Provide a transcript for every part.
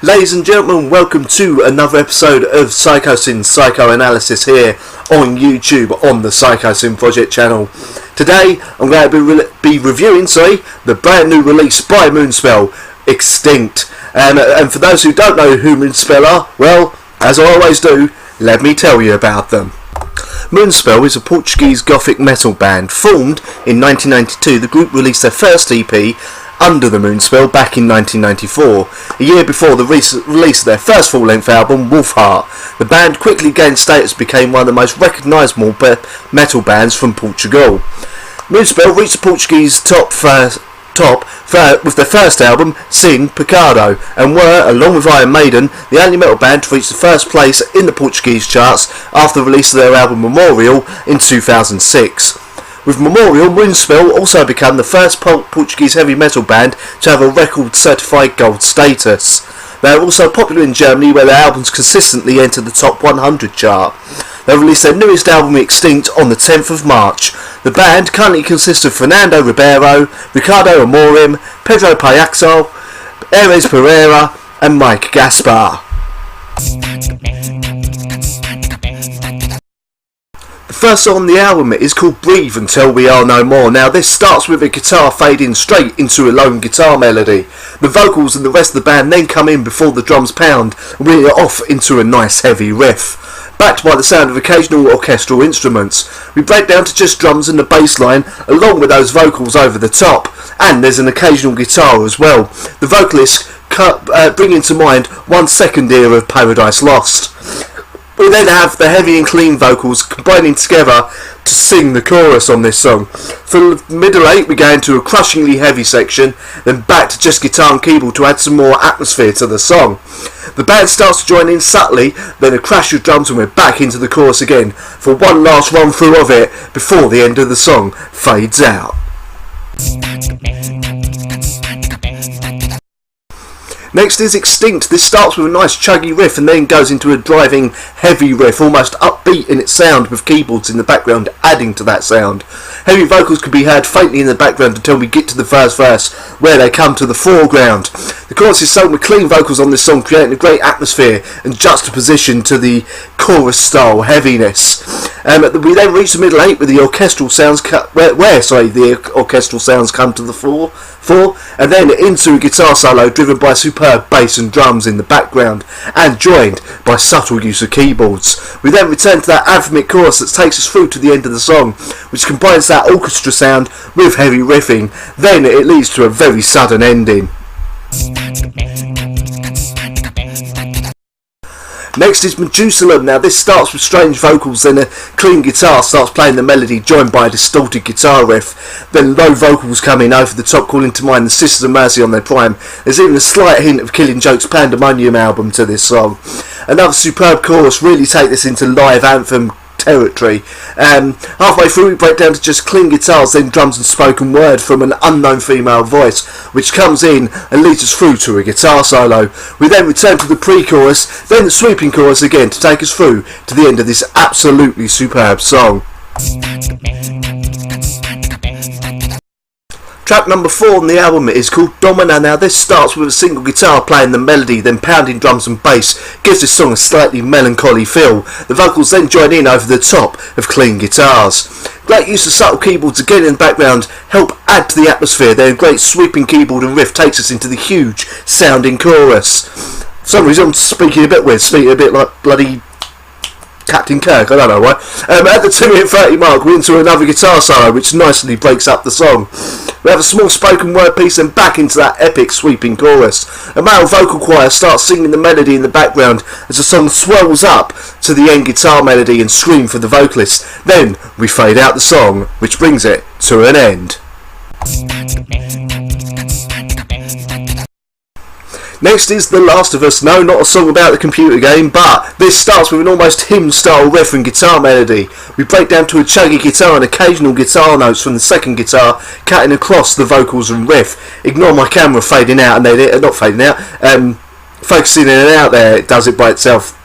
Ladies and gentlemen, welcome to another episode of Psychosins Psychoanalysis here on YouTube on the Psychosin Project channel. Today I'm going to be reviewing the brand new release by Moonspell, Extinct. And for those who don't know who Moonspell are, well, as I always do, let me tell you about them. Moonspell is a Portuguese gothic metal band. Formed in 1992, the group released their first EP under the Moonspell back in 1994, a year before the release of their first full-length album, Wolfheart. The band quickly gained status and became one of the most recognisable metal bands from Portugal. Moonspell reached the Portuguese top with their first album, Sin Pecado, and were, along with Iron Maiden, the only metal band to reach the first place in the Portuguese charts after the release of their album Memorial in 2006. With Memorial, Moonspell also became the first Portuguese heavy metal band to have a record certified gold status. They are also popular in Germany, where their albums consistently enter the top 100 chart. They released their newest album, Extinct, on the 10th of March. The band currently consists of Fernando Ribeiro, Ricardo Amorim, Pedro Payaxo, Ares Pereira and Mike Gaspar. The first song on the album is called Breathe Until We Are No More. Now this starts with a guitar fading straight into a lone guitar melody. The vocals and the rest of the band then come in before the drums pound and we are off into a nice heavy riff. Backed by the sound of occasional orchestral instruments. We break down to just drums and the bass line along with those vocals over the top, and there's an occasional guitar as well. The vocalists bring to mind 1 second era of Paradise Lost. We then have the heavy and clean vocals combining together to sing the chorus on this song. From the middle 8 we go into a crushingly heavy section, then back to just guitar and keyboard to add some more atmosphere to the song. The band starts to join in subtly, then a crash of drums and we're back into the chorus again for one last run through of it before the end of the song fades out. Next is Extinct. This starts with a nice chuggy riff and then goes into a driving heavy riff, almost upbeat in its sound, with keyboards in the background adding to that sound. Heavy vocals can be heard faintly in the background until we get to the first verse, where they come to the foreground. The chorus is sung with clean vocals on this song, creating a great atmosphere and juxtaposition to the chorus style heaviness. We then reach the middle 8 with the orchestral sounds the orchestral sounds come to the fore, and then into a guitar solo driven by superb bass and drums in the background and joined by subtle use of keyboards. We then return to that anthemic chorus that takes us through to the end of the song, which combines that orchestra sound with heavy riffing. Then it leads to a very sudden ending. Next is Medusa. Now this starts with strange vocals, then a clean guitar starts playing the melody joined by a distorted guitar riff. Then low vocals come in over the top, calling to mind the Sisters of Mercy on their prime. There's even a slight hint of Killing Joke's Pandemonium album to this song. Another superb chorus really take this into live anthem territory. Halfway through we break down to just clean guitars, then drums and spoken word from an unknown female voice, which comes in and leads us through to a guitar solo. We then return to the pre-chorus, then the sweeping chorus again to take us through to the end of this absolutely superb song. Track number 4 on the album is called Domina. Now this starts with a single guitar playing the melody, then pounding drums and bass, gives this song a slightly melancholy feel. The vocals then join in over the top of clean guitars. Great use of subtle keyboards again in the background help add to the atmosphere. Then a great sweeping keyboard and riff takes us into the huge sounding chorus. For some reason I'm speaking a bit weird, speaking a bit like bloody Captain Kirk, I don't know why. At the 2-minute 30 mark we're into another guitar solo which nicely breaks up the song. We have a small spoken word piece and back into that epic sweeping chorus. A male vocal choir starts singing the melody in the background as the song swells up to the end guitar melody and scream for the vocalist. Then we fade out the song, which brings it to an end. Next is The Last of Us. No, not a song about the computer game, but this starts with an almost hymn-style riff and guitar melody. We break down to a chuggy guitar and occasional guitar notes from the second guitar cutting across the vocals and riff. Ignore my camera fading out, and not fading out, focusing in and out there, it does it by itself.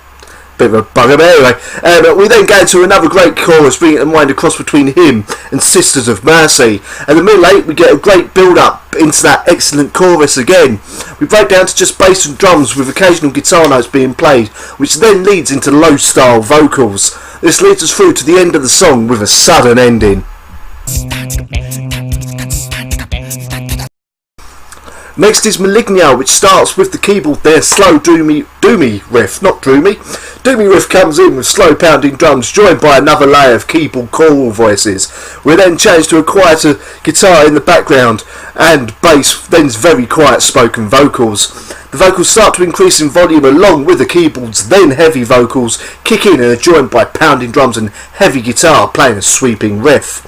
bit of a bugger, but anyway, we then go into another great chorus, bringing to mind a cross between him and Sisters of Mercy. At the middle 8, we get a great build-up into that excellent chorus again. We break down to just bass and drums with occasional guitar notes being played, which then leads into low-style vocals. This leads us through to the end of the song with a sudden ending. Next is Maligna, which starts with the keyboard there, slow doomy riff, not droomy. Doomy riff comes in with slow pounding drums, joined by another layer of keyboard choral voices. We then change to a quieter guitar in the background, and bass, then very quiet spoken vocals. The vocals start to increase in volume along with the keyboards, then heavy vocals kick in and are joined by pounding drums and heavy guitar playing a sweeping riff.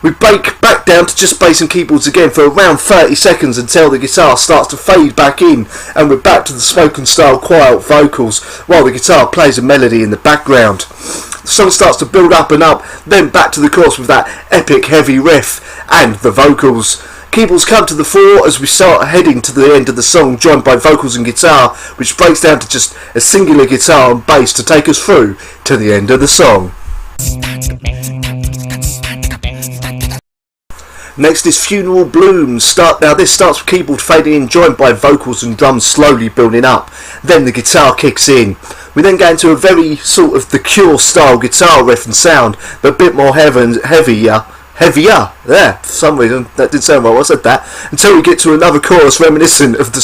We break back down to just bass and keyboards again for around 30 seconds until the guitar starts to fade back in, and we're back to the spoken style quiet vocals while the guitar plays a melody in the background. The song starts to build up and up, then back to the chorus with that epic heavy riff and the vocals. Keyboards come to the fore as we start heading to the end of the song, joined by vocals and guitar, which breaks down to just a singular guitar and bass to take us through to the end of the song. Next is Funeral Blooms. Now this starts with keyboard fading in, joined by vocals and drums slowly building up. Then the guitar kicks in. We then go into a very sort of The Cure style guitar riff and sound, but a bit more heavier. There, for some reason that didn't sound right. I said that until we get to another chorus reminiscent of the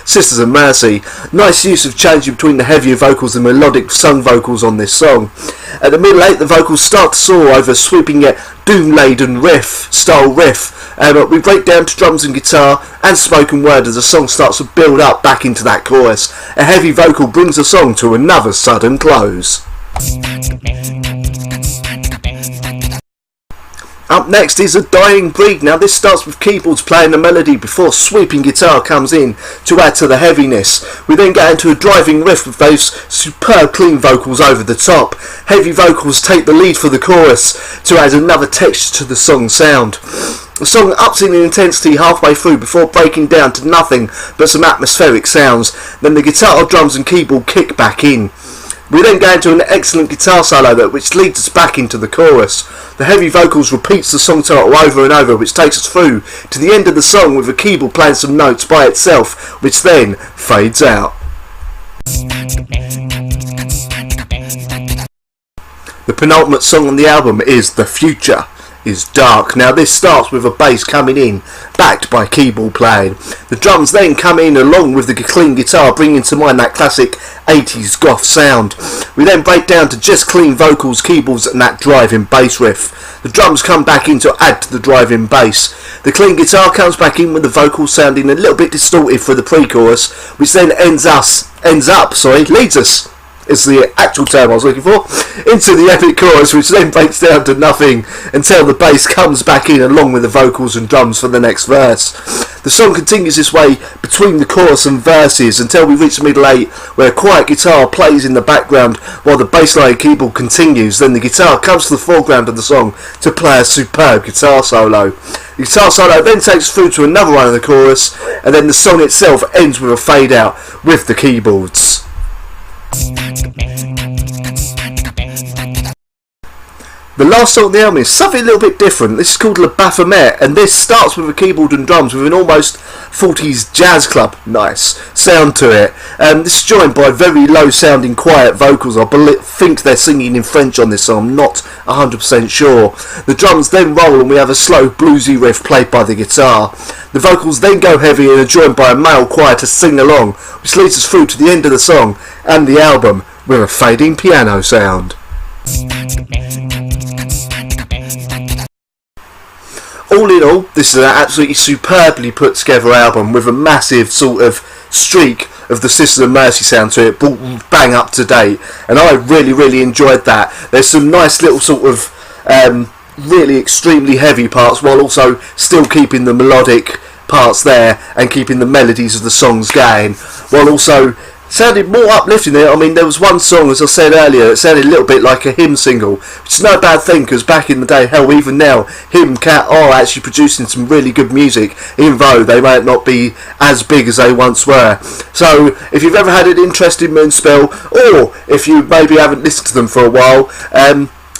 Sisters of Mercy. Nice use of changing between the heavier vocals and melodic sung vocals on this song. At the middle 8, the vocals start to soar over a sweeping yet doom-laden riff. We break down to drums and guitar and spoken word as the song starts to build up back into that chorus. A heavy vocal brings the song to another sudden close. Up next is A Dying Breed. Now this starts with keyboards playing the melody before sweeping guitar comes in to add to the heaviness. We then get into a driving riff with those superb clean vocals over the top. Heavy vocals take the lead for the chorus to add another texture to the song's sound. The song ups in intensity halfway through before breaking down to nothing but some atmospheric sounds. Then the guitar, drums and keyboard kick back in. We then go into an excellent guitar solo which leads us back into the chorus. The heavy vocals repeats the song title over and over, which takes us through to the end of the song with the keyboard playing some notes by itself, which then fades out. The penultimate song on the album is The Future is Dark. Now this starts with a bass coming in, backed by keyboard playing. The drums then come in along with the clean guitar, bringing to mind that classic 80s goth sound. We then break down to just clean vocals, keyboards and that driving bass riff. The drums come back in to add to the driving bass. The clean guitar comes back in with the vocals sounding a little bit distorted for the pre-chorus, which then leads us, is the actual term I was looking for, into the epic chorus, which then breaks down to nothing until the bass comes back in along with the vocals and drums for the next verse. The song continues this way between the chorus and verses until we reach the middle 8, where a quiet guitar plays in the background while the bassline keyboard continues. Then the guitar comes to the foreground of the song to play a superb guitar solo. The guitar solo then takes us through to another one of the chorus, and then the song itself ends with a fade out with the keyboards. The last song on the album is something a little bit different. This is called Le Baphomet, and this starts with a keyboard and drums with an almost 40s jazz club nice sound to it. This is joined by very low sounding quiet vocals. I think they're singing in French on this song, I'm not 100% sure. The drums then roll and we have a slow bluesy riff played by the guitar. The vocals then go heavy and are joined by a male choir to sing along, which leads us through to the end of the song and the album with a fading piano sound. All in all, this is an absolutely superbly put together album with a massive sort of streak of the Sisters of Mercy sound to it, brought bang up to date, and I really enjoyed that. There's some nice little sort of really extremely heavy parts while also still keeping the melodic parts there and keeping the melodies of the songs going, while also sounded more uplifting there. I mean, there was one song, as I said earlier, it sounded a little bit like a hymn single, which is no bad thing, because back in the day, hell, even now, him, Cat are actually producing some really good music, even though they might not be as big as they once were. So, if you've ever had an interest in Moonspell, or if you maybe haven't listened to them for a while,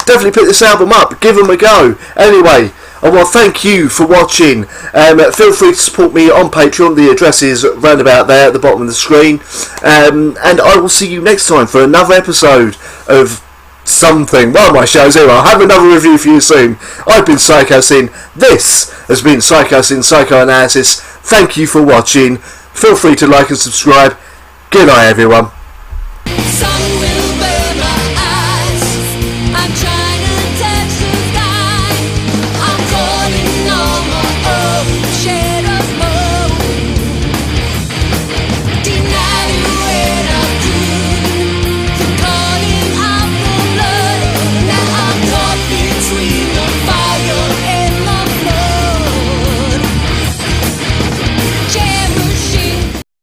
definitely pick this album up, give them a go. Anyway, I want to thank you for watching. Feel free to support me on Patreon. The address is round about there at the bottom of the screen. And I will see you next time for another episode of something. One of my shows here. I'll have another review for you soon. I've been Psychosin. This has been Psychosins Psychoanalysis. Thank you for watching. Feel free to like and subscribe. Good night, everyone.